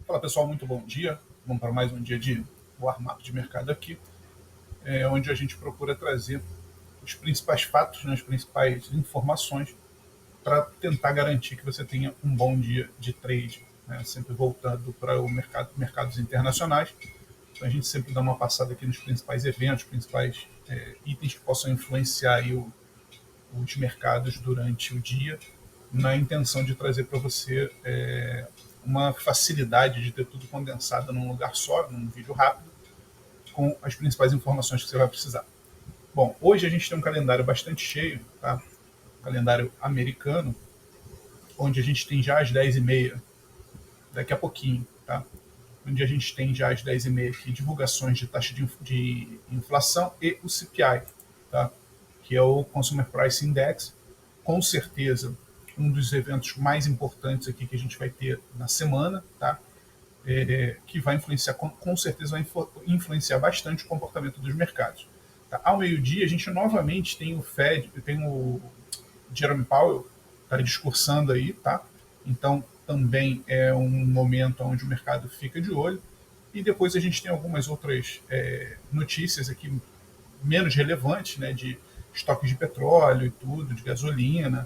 Fala pessoal, muito bom dia. Vamos para mais um dia de warm-up de mercado aqui, onde a gente procura trazer os principais fatos, né, as principais informações para tentar garantir que você tenha um bom dia de trade, né, sempre voltando para o mercados internacionais. Então a gente sempre dá uma passada aqui nos principais eventos, principais itens que possam influenciar aí os mercados durante o dia, na intenção de trazer para você uma facilidade de ter tudo condensado num lugar só, num vídeo rápido, com as principais informações que você vai precisar. Bom, hoje a gente tem um calendário bastante cheio, tá? Um calendário americano, onde a gente tem já às 10h30, daqui a pouquinho, tá? Onde a gente tem já às 10h30 aqui divulgações de taxa de inflação e o CPI, tá? Que é o Consumer Price Index. Com certeza, um dos eventos mais importantes aqui que a gente vai ter na semana, tá? Que vai influenciar, com certeza vai influenciar bastante o comportamento dos mercados. Tá? Ao meio-dia, a gente novamente tem o Fed, tem o Jerome Powell, tá discursando aí, tá? Então, também é um momento onde o mercado fica de olho. E depois a gente tem algumas outras notícias aqui menos relevantes, né, de estoques de petróleo e tudo, de gasolina,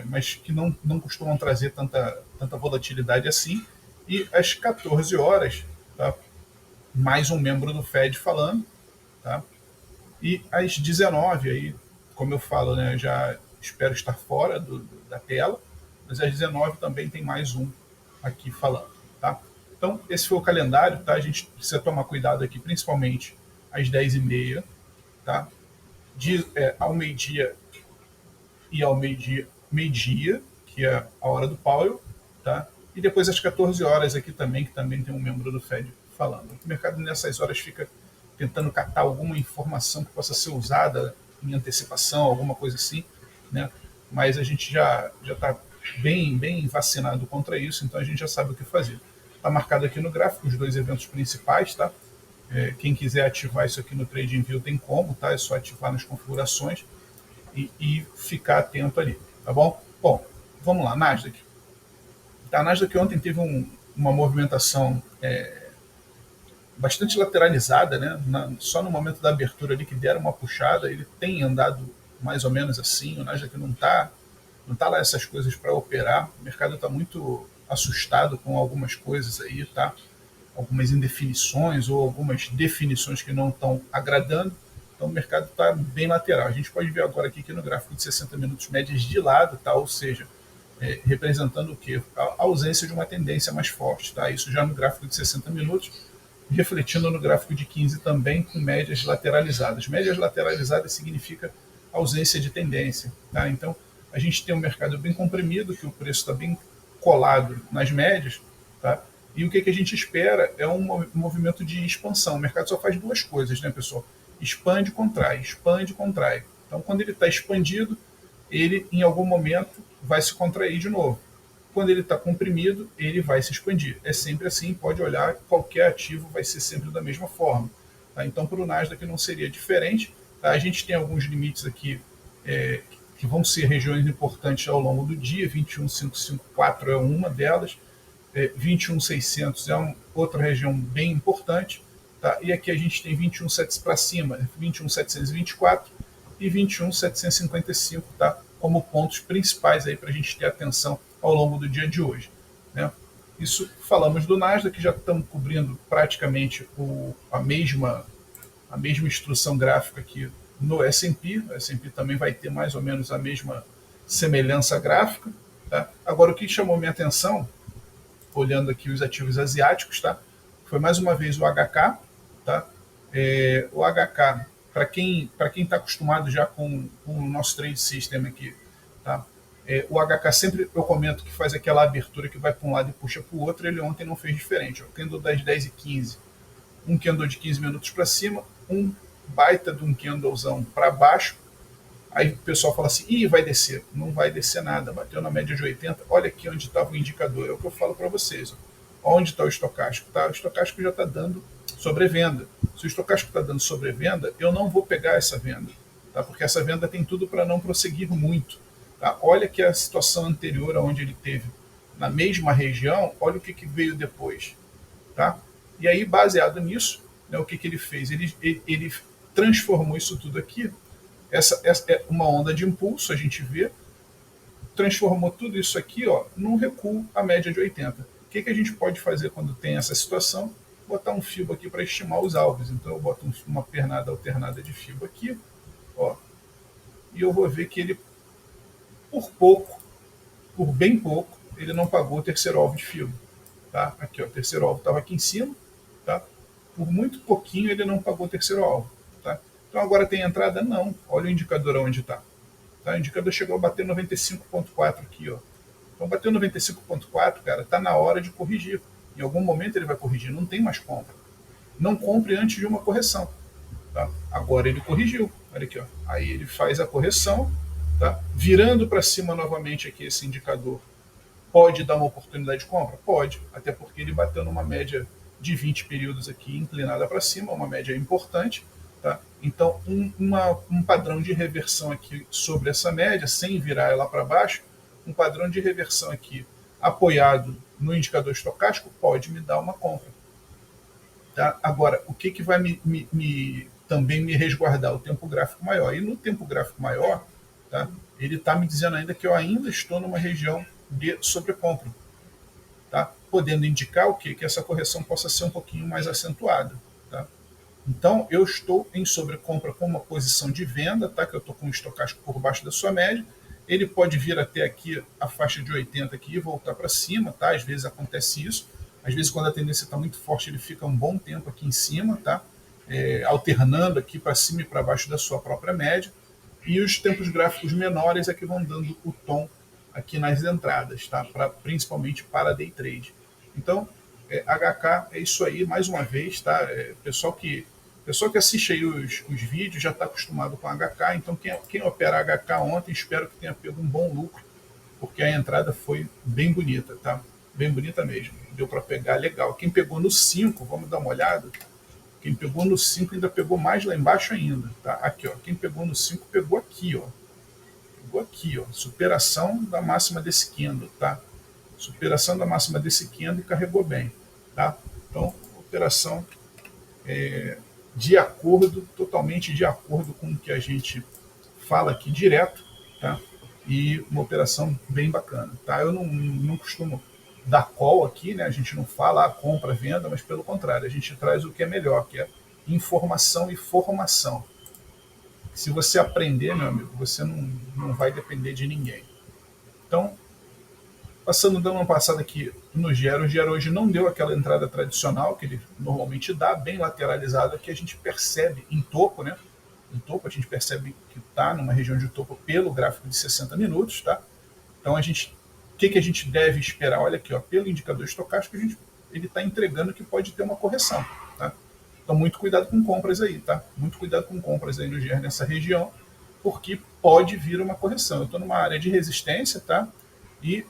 mas que não costumam trazer tanta volatilidade assim. E às 14 horas, tá, mais um membro do Fed falando, tá? E às 19, aí, como eu falo, né, já espero estar fora da tela, mas às 19 também tem mais um aqui falando, tá? Então, esse foi o calendário, tá? A gente precisa tomar cuidado aqui, principalmente às 10h30, tá? Ao meio-dia e ao meio-dia, que é a hora do Powell, tá? E depois às 14 horas aqui também, que também tem um membro do Fed falando. O mercado nessas horas fica tentando catar alguma informação que possa ser usada em antecipação, alguma coisa assim, né? Mas a gente já está bem vacinado contra isso, então a gente já sabe o que fazer. Está marcado aqui no gráfico os dois eventos principais, tá? Quem quiser ativar isso aqui no TradingView tem como, tá? É só ativar nas configurações e ficar atento ali, tá bom? Bom, vamos lá, Nasdaq. A Nasdaq ontem teve uma movimentação bastante lateralizada, né? Só no momento da abertura ali que deram uma puxada, ele tem andado mais ou menos assim, o Nasdaq não tá lá essas coisas para operar, o mercado está muito assustado com algumas coisas aí, tá? Algumas indefinições ou algumas definições que não estão agradando, então o mercado está bem lateral. A gente pode ver agora aqui que no gráfico de 60 minutos médias de lado, tá? Ou seja, representando o quê? A ausência de uma tendência mais forte, tá? Isso já no gráfico de 60 minutos, refletindo no gráfico de 15 também com médias lateralizadas. Médias lateralizadas significa ausência de tendência, tá? Então a gente tem um mercado bem comprimido, que o preço está bem colado nas médias, tá? E o que a gente espera é um movimento de expansão. O mercado só faz duas coisas, né, pessoal? Expande, contrai, expande, contrai. Então, quando ele está expandido, ele em algum momento vai se contrair de novo. Quando ele está comprimido, ele vai se expandir. É sempre assim, pode olhar, qualquer ativo vai ser sempre da mesma forma. Tá? Então, para o Nasdaq não seria diferente. Tá? A gente tem alguns limites aqui que vão ser regiões importantes ao longo do dia. 21.554 é uma delas. 21.600 é outra região bem importante. Tá? E aqui a gente tem 21.700 para cima, 21.724 e 21.755, tá? Como pontos principais aí para a gente ter atenção ao longo do dia de hoje, né? Isso falamos do Nasdaq, que já estamos cobrindo praticamente a mesma instrução gráfica aqui no S&P. O S&P também vai ter mais ou menos a mesma semelhança gráfica, tá? Agora, o que chamou minha atenção, olhando aqui os ativos asiáticos, tá? Foi mais uma vez o HK, tá? O HK, para quem está acostumado já com o nosso trade system aqui, tá? O HK sempre eu comento que faz aquela abertura que vai para um lado e puxa para o outro. Ele ontem não fez diferente. O candle das 10h15, um candle de 15 minutos para cima, um baita de um candlezão para baixo. Aí o pessoal fala assim, ih, vai descer. Não vai descer nada, bateu na média de 80. Olha aqui onde estava o indicador, é o que eu falo para vocês. Ó. Onde está o estocástico? Tá? O estocástico já está dando sobrevenda. Se o estocástico está dando sobrevenda, eu não vou pegar essa venda, tá? Porque essa venda tem tudo para não prosseguir muito. Tá? Olha que a situação anterior, onde ele teve na mesma região, olha o que veio depois. Tá? E aí, baseado nisso, né, o que ele fez? Ele transformou isso tudo aqui. Essa é uma onda de impulso, a gente vê, transformou tudo isso aqui, ó, num recuo à média de 80. O que a gente pode fazer quando tem essa situação? Botar um fibra aqui para estimar os alvos. Então eu boto uma pernada alternada de fibra aqui, ó, e eu vou ver que ele, por pouco, por bem pouco, ele não pagou o terceiro alvo de fibra. Tá? Aqui, ó, o terceiro alvo estava aqui em cima, tá? Por muito pouquinho ele não pagou o terceiro alvo. Tá? Então agora tem entrada? Não. Olha o indicador onde está. Tá? O indicador chegou a bater 95,4 aqui. Ó. Então bateu 95,4, cara, está na hora de corrigir. Em algum momento ele vai corrigir, não tem mais compra. Não compre antes de uma correção. Tá? Agora ele corrigiu. Olha aqui, ó. Aí ele faz a correção, tá? Virando para cima novamente aqui esse indicador. Pode dar uma oportunidade de compra? Pode, até porque ele bateu numa média de 20 períodos aqui inclinada para cima, uma média importante. Tá? Então, um padrão de reversão aqui sobre essa média, sem virar ela para baixo, um padrão de reversão aqui apoiado no indicador estocástico pode me dar uma compra. Tá? Agora, o que vai também me resguardar? O tempo gráfico maior. E no tempo gráfico maior, tá? Ele está me dizendo ainda que eu ainda estou numa região de sobrecompra, tá? Podendo indicar o quê? Que essa correção possa ser um pouquinho mais acentuada. Tá? Então, eu estou em sobrecompra com uma posição de venda, tá? Que eu estou com um estocástico por baixo da sua média. Ele pode vir até aqui a faixa de 80 aqui e voltar para cima, tá? Às vezes acontece isso. Às vezes, quando a tendência está muito forte, ele fica um bom tempo aqui em cima, tá? Alternando aqui para cima e para baixo da sua própria média. E os tempos gráficos menores é que vão dando o tom aqui nas entradas, tá? Principalmente para day trade. Então, HK é isso aí, mais uma vez, tá? Pessoal que assiste aí os vídeos já está acostumado com HK, então quem opera HK ontem, espero que tenha pego um bom lucro, porque a entrada foi bem bonita, tá? Bem bonita mesmo, deu para pegar legal. Quem pegou no 5, vamos dar uma olhada. Quem pegou no 5 ainda pegou mais lá embaixo ainda, tá? Aqui, ó, quem pegou no 5 pegou aqui, ó. Pegou aqui, ó, superação da máxima desse candle, tá? Superação da máxima desse candle e carregou bem, tá? Então, operação de acordo, totalmente de acordo com o que a gente fala aqui direto, tá? E uma operação bem bacana, tá? Eu não costumo dar call aqui, né? A gente não fala compra, venda, mas pelo contrário, a gente traz o que é melhor, que é informação e formação. Se você aprender, meu amigo, você não vai depender de ninguém. Então, dando uma passada aqui no Gero, o Gero hoje não deu aquela entrada tradicional que ele normalmente dá, bem lateralizada, que a gente percebe em topo, né? Em topo a gente percebe que está numa região de topo pelo gráfico de 60 minutos, tá? Então o que a gente deve esperar? Olha aqui, ó, pelo indicador estocástico, ele está entregando que pode ter uma correção, tá? Então muito cuidado com compras aí, tá? Muito cuidado com compras aí no GR nessa região, porque pode vir uma correção. Eu estou numa área de resistência, tá? E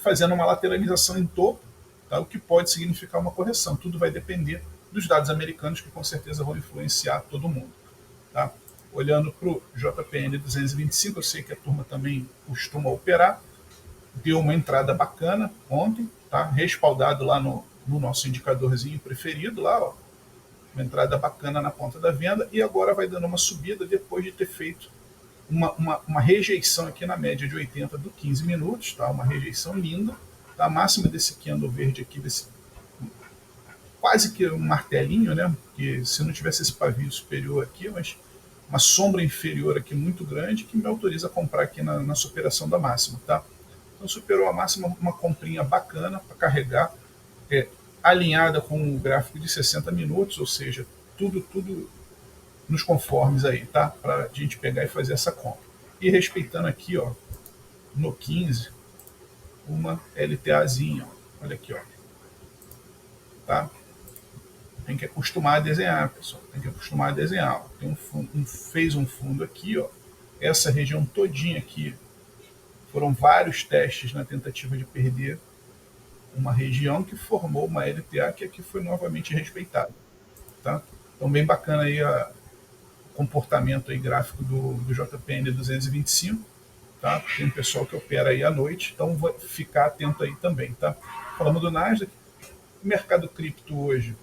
fazendo uma lateralização em topo, tá? O que pode significar uma correção. Tudo vai depender dos dados americanos, que com certeza vão influenciar todo mundo. Tá? Olhando para o JPN 225, eu sei que a turma também costuma operar, deu uma entrada bacana ontem, tá? Respaldado lá no nosso indicadorzinho preferido, lá, ó, uma entrada bacana na ponta da venda, e agora vai dando uma subida depois de ter feito uma rejeição aqui na média de 80 do 15 minutos, tá? Uma rejeição linda, tá? A máxima desse candle verde aqui, quase que um martelinho, né? Porque se não tivesse esse pavio superior aqui, mas uma sombra inferior aqui muito grande que me autoriza a comprar aqui na superação da máxima, tá? Então superou a máxima, uma comprinha bacana para carregar, alinhada com o gráfico de 60 minutos, ou seja, tudo nos conformes aí, tá? Para a gente pegar e fazer essa compra. E respeitando aqui, ó, no 15, uma LTAzinha, ó. Olha aqui, ó. Tá? Tem que acostumar a desenhar, pessoal. Tem que acostumar a desenhar. Ó. Tem fez um fundo aqui, ó. Essa região todinha aqui. Foram vários testes na tentativa de perder uma região que formou uma LTA que aqui foi novamente respeitada. Tá? Então, bem bacana aí o comportamento aí gráfico do JPN 225. tá? Tem um pessoal que opera aí à noite, então vai ficar atento aí também, tá? Falando do Nasdaq, o mercado cripto hoje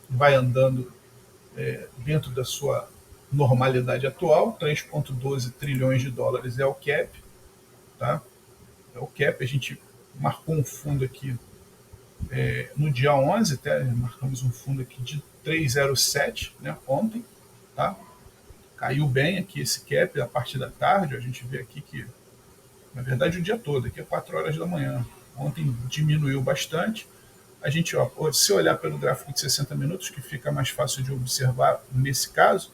vai andando dentro da sua normalidade atual, 3,12 trilhões de dólares é o cap, tá? É o cap, a gente marcou um fundo aqui no dia 11, até marcamos um fundo aqui de 307, né, ontem, tá? Caiu bem aqui esse cap a partir da tarde, a gente vê aqui que, na verdade, o dia todo, aqui é 4 horas da manhã. Ontem diminuiu bastante. A gente, ó, se olhar pelo gráfico de 60 minutos, que fica mais fácil de observar nesse caso,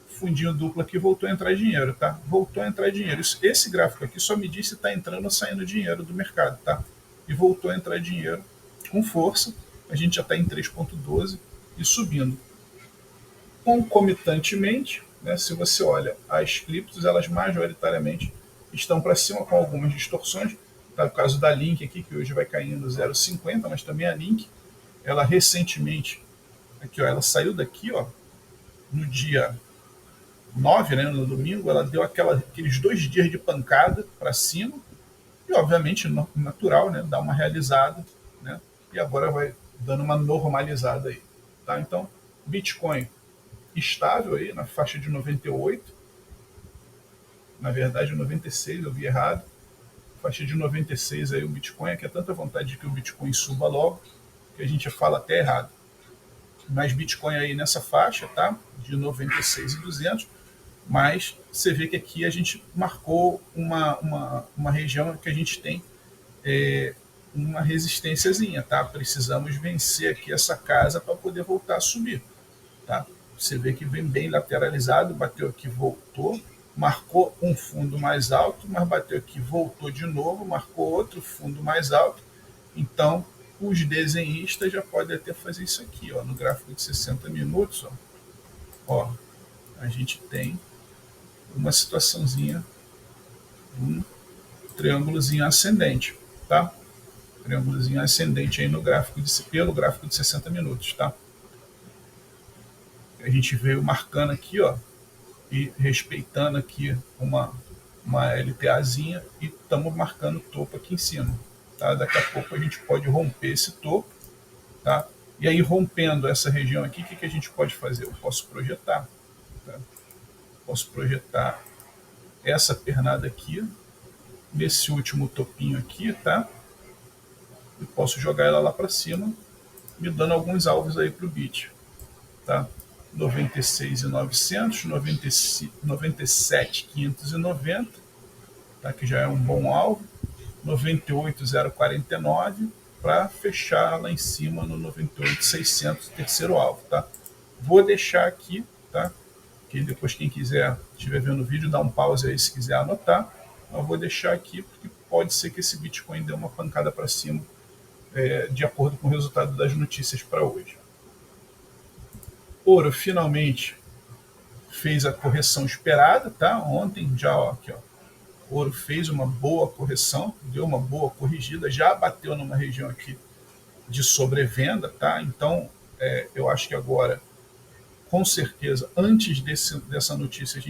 fundinho duplo aqui voltou a entrar dinheiro, tá? Voltou a entrar dinheiro. Esse gráfico aqui só me diz se está entrando ou saindo dinheiro do mercado, tá? E voltou a entrar dinheiro com força. A gente já está em 3,12 e subindo. Concomitantemente, né, se você olha as criptos, elas majoritariamente estão para cima com algumas distorções. Tá? O caso da Link aqui, que hoje vai caindo 0,50, mas também a Link, ela recentemente, aqui, ó, ela saiu daqui, ó, no dia 9, né, no domingo, ela deu aqueles 2 dias de pancada para cima, e obviamente natural, né, dá uma realizada, né, e agora vai dando uma normalizada aí. Tá? Então, Bitcoin estável aí na faixa de 98, na verdade 96, eu vi errado, faixa de 96 aí o Bitcoin, que é tanta vontade de que o Bitcoin suba logo, que a gente fala até errado. Mas Bitcoin aí nessa faixa, tá? De 96.200, mas você vê que aqui a gente marcou uma região que a gente tem uma resistênciazinha, tá? Precisamos vencer aqui essa casa para poder voltar a subir, tá? Você vê que vem bem lateralizado, bateu aqui, voltou, marcou um fundo mais alto, mas bateu aqui, voltou de novo, marcou outro fundo mais alto. Então, os desenhistas já podem até fazer isso aqui, ó, no gráfico de 60 minutos, ó, a gente tem uma situaçãozinha, um triângulozinho ascendente, tá? Triângulozinho ascendente aí no gráfico pelo gráfico de 60 minutos, tá? A gente veio marcando aqui, ó, e respeitando aqui uma LTAzinha e estamos marcando o topo aqui em cima. Tá? Daqui a pouco a gente pode romper esse topo. Tá? E aí, rompendo essa região aqui, o que a gente pode fazer? Eu posso projetar. Tá? Posso projetar essa pernada aqui, nesse último topinho aqui, tá? E posso jogar ela lá para cima, me dando alguns alvos aí para o bit. Tá? 96.900, 97.590, tá? Que já é um bom alvo, 98.049 para fechar lá em cima no 98.600, terceiro alvo, tá? Vou deixar aqui, tá? Que depois quem quiser, estiver vendo o vídeo, dá um pause aí se quiser anotar. Eu vou deixar aqui porque pode ser que esse Bitcoin dê uma pancada para cima, de acordo com o resultado das notícias para hoje. Ouro finalmente fez a correção esperada, tá? Ontem já, ó, aqui, ó, ouro fez uma boa correção, deu uma boa corrigida, já bateu numa região aqui de sobrevenda, tá? Então, eu acho que agora, com certeza, antes dessa notícia,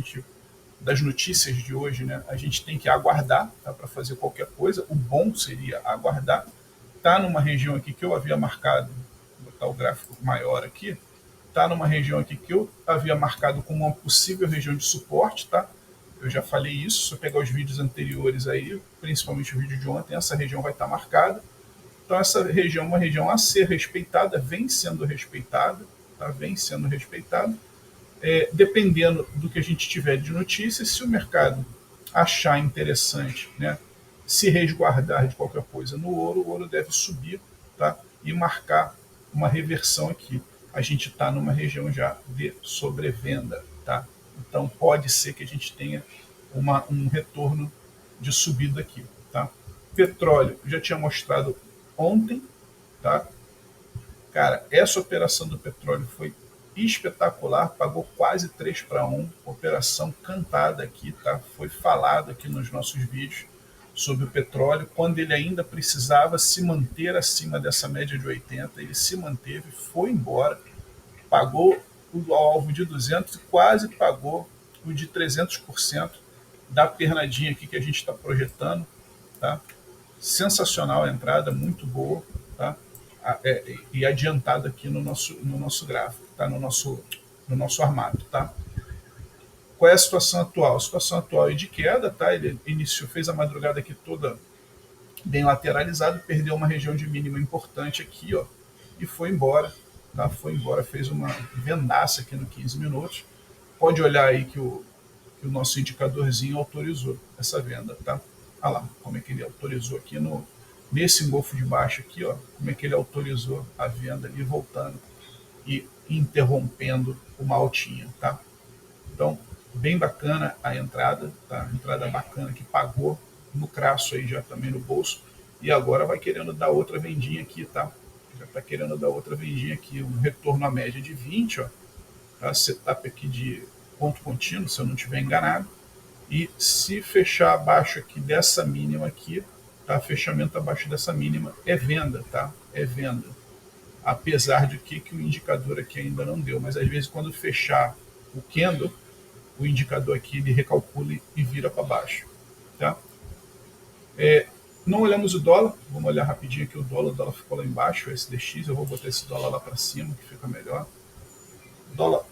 das notícias de hoje, né, a gente tem que aguardar, tá, para fazer qualquer coisa. O bom seria aguardar. Tá numa região aqui que eu havia marcado, vou botar o gráfico maior aqui, tá numa região aqui que eu havia marcado como uma possível região de suporte, tá? Eu já falei isso, se eu pegar os vídeos anteriores aí, principalmente o vídeo de ontem, essa região vai estar marcada. Então essa região é uma região a ser respeitada, vem sendo respeitada, tá? Vem sendo respeitada. Dependendo do que a gente tiver de notícias, se o mercado achar interessante, né, se resguardar de qualquer coisa no ouro, o ouro deve subir, tá? E marcar uma reversão aqui. A gente está numa região já de sobrevenda, tá? Então pode ser que a gente tenha um retorno de subida aqui, tá? Petróleo, já tinha mostrado ontem, tá? Cara, essa operação do petróleo foi espetacular, pagou quase 3-1, operação cantada aqui, tá? Foi falado aqui nos nossos vídeos sobre o petróleo, quando ele ainda precisava se manter acima dessa média de 80, ele se manteve, foi embora, pagou o alvo de 200 e quase pagou o de 300%, da pernadinha aqui que a gente está projetando, tá? Sensacional a entrada, muito boa, tá? E adiantada aqui no nosso gráfico, tá? No nosso armado, tá? Qual é a situação atual? A situação atual é de queda, tá? Ele fez a madrugada aqui toda bem lateralizado, perdeu uma região de mínima importante aqui, ó, e foi embora, tá? Foi embora, fez uma vendaça aqui no 15 minutos. Pode olhar aí que o nosso indicadorzinho autorizou essa venda, tá? Olha lá, como é que ele autorizou aqui nesse engolfo de baixo aqui, ó, como é que ele autorizou a venda ali, voltando e interrompendo uma altinha, tá? Então, bem bacana a entrada, tá? Entrada bacana que pagou no crasso aí já também no bolso, e agora vai querendo dar outra vendinha aqui, tá? Já está querendo dar outra vendinha aqui, um retorno à média de 20, ó, tá? Setup aqui de ponto contínuo, se eu não estiver enganado, e se fechar abaixo aqui dessa mínima aqui, tá? Fechamento abaixo dessa mínima é venda, tá? É venda. Apesar de que o indicador aqui ainda não deu, mas às vezes quando fechar o candle, o indicador aqui ele recalcula e vira para baixo, tá? Não olhamos o dólar, vamos olhar rapidinho aqui o dólar ficou lá embaixo, o SDX, eu vou botar esse dólar lá para cima, que fica melhor. O dólar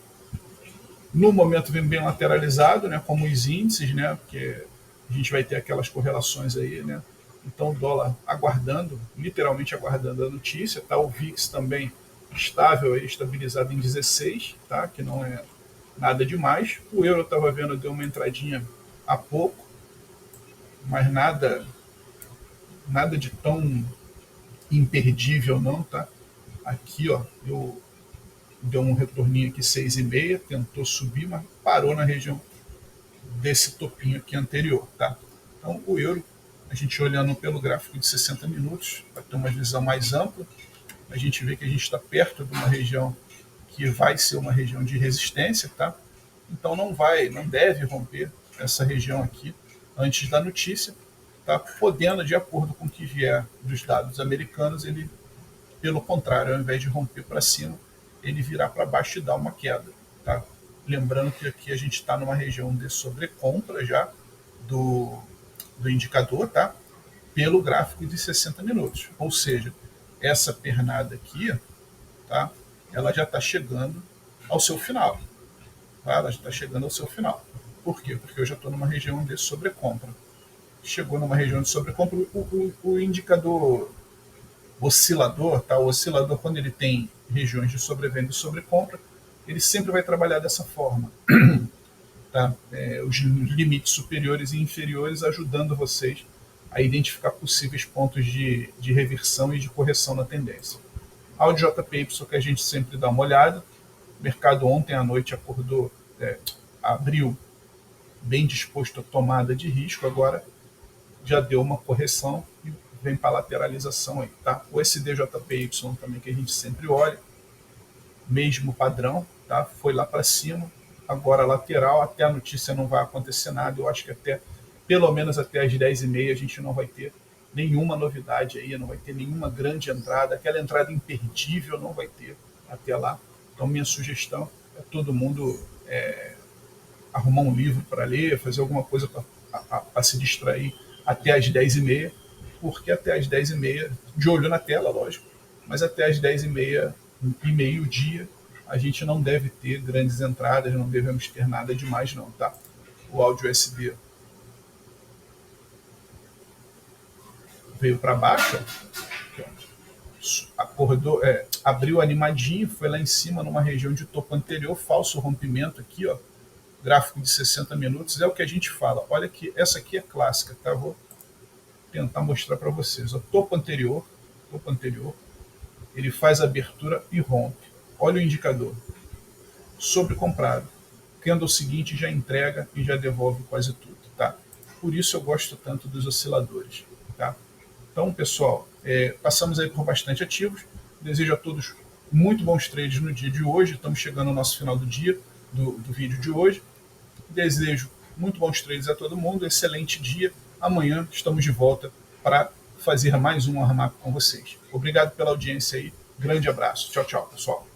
no momento vem bem lateralizado, né, como os índices, né, porque a gente vai ter aquelas correlações aí, né. Então o dólar aguardando, literalmente aguardando a notícia, tá? O VIX também estável, aí, estabilizado em 16, tá? Que não é nada demais. O euro estava vendo, deu uma entradinha há pouco, mas nada de tão imperdível não, tá? Aqui, ó, deu um retorninho aqui 6,5, tentou subir, mas parou na região desse topinho aqui anterior, tá? Então o euro, a gente olhando pelo gráfico de 60 minutos, para ter uma visão mais ampla, a gente vê que a gente está perto de uma região que vai ser uma região de resistência, tá? Então não deve romper essa região aqui antes da notícia, tá? Podendo, de acordo com o que vier dos dados americanos, ele, pelo contrário, ao invés de romper para cima, ele virar para baixo e dar uma queda, tá? Lembrando que aqui a gente está numa região de sobrecompra já do indicador, tá? Pelo gráfico de 60 minutos. Ou seja, essa pernada aqui, tá? Ela já está chegando ao seu final. Tá? Ela já está chegando ao seu final. Por quê? Porque eu já estou numa região de sobrecompra. Chegou numa região de sobrecompra, o indicador oscilador, tá? O oscilador, quando ele tem regiões de sobrevenda e sobrecompra, ele sempre vai trabalhar dessa forma. Tá? Os limites superiores e inferiores ajudando vocês a identificar possíveis pontos de reversão e de correção na tendência. Ao JPY que a gente sempre dá uma olhada, o mercado ontem à noite acordou, abriu bem disposto à tomada de risco, agora já deu uma correção e vem para a lateralização aí, tá? O SDJPY também que a gente sempre olha, mesmo padrão, tá? Foi lá para cima, agora lateral, até a notícia não vai acontecer nada, eu acho que pelo menos até as 10h30 a gente não vai ter nenhuma novidade aí, não vai ter nenhuma grande entrada, aquela entrada imperdível não vai ter até lá. Então minha sugestão é todo mundo arrumar um livro para ler, fazer alguma coisa para se distrair até as 10h30, porque até as 10h30, de olho na tela, lógico, mas até as 10h30 e meio-dia a gente não deve ter grandes entradas, não devemos ter nada demais não, tá? O áudio USB veio para baixo, acordou, abriu animadinho, foi lá em cima numa região de topo anterior, falso rompimento aqui, ó, gráfico de 60 minutos, é o que a gente fala. Olha que essa aqui é clássica, tá? Vou tentar mostrar para vocês. O topo anterior, ele faz abertura e rompe. Olha o indicador. Sobrecomprado. Candle seguinte já entrega e já devolve quase tudo, tá? Por isso eu gosto tanto dos osciladores, tá? Então, pessoal, passamos aí por bastante ativos. Desejo a todos muito bons trades no dia de hoje. Estamos chegando ao nosso final do dia, do vídeo de hoje. Desejo muito bons trades a todo mundo. Excelente dia. Amanhã estamos de volta para fazer mais um Armap com vocês. Obrigado pela audiência aí. Grande abraço. Tchau, tchau, pessoal.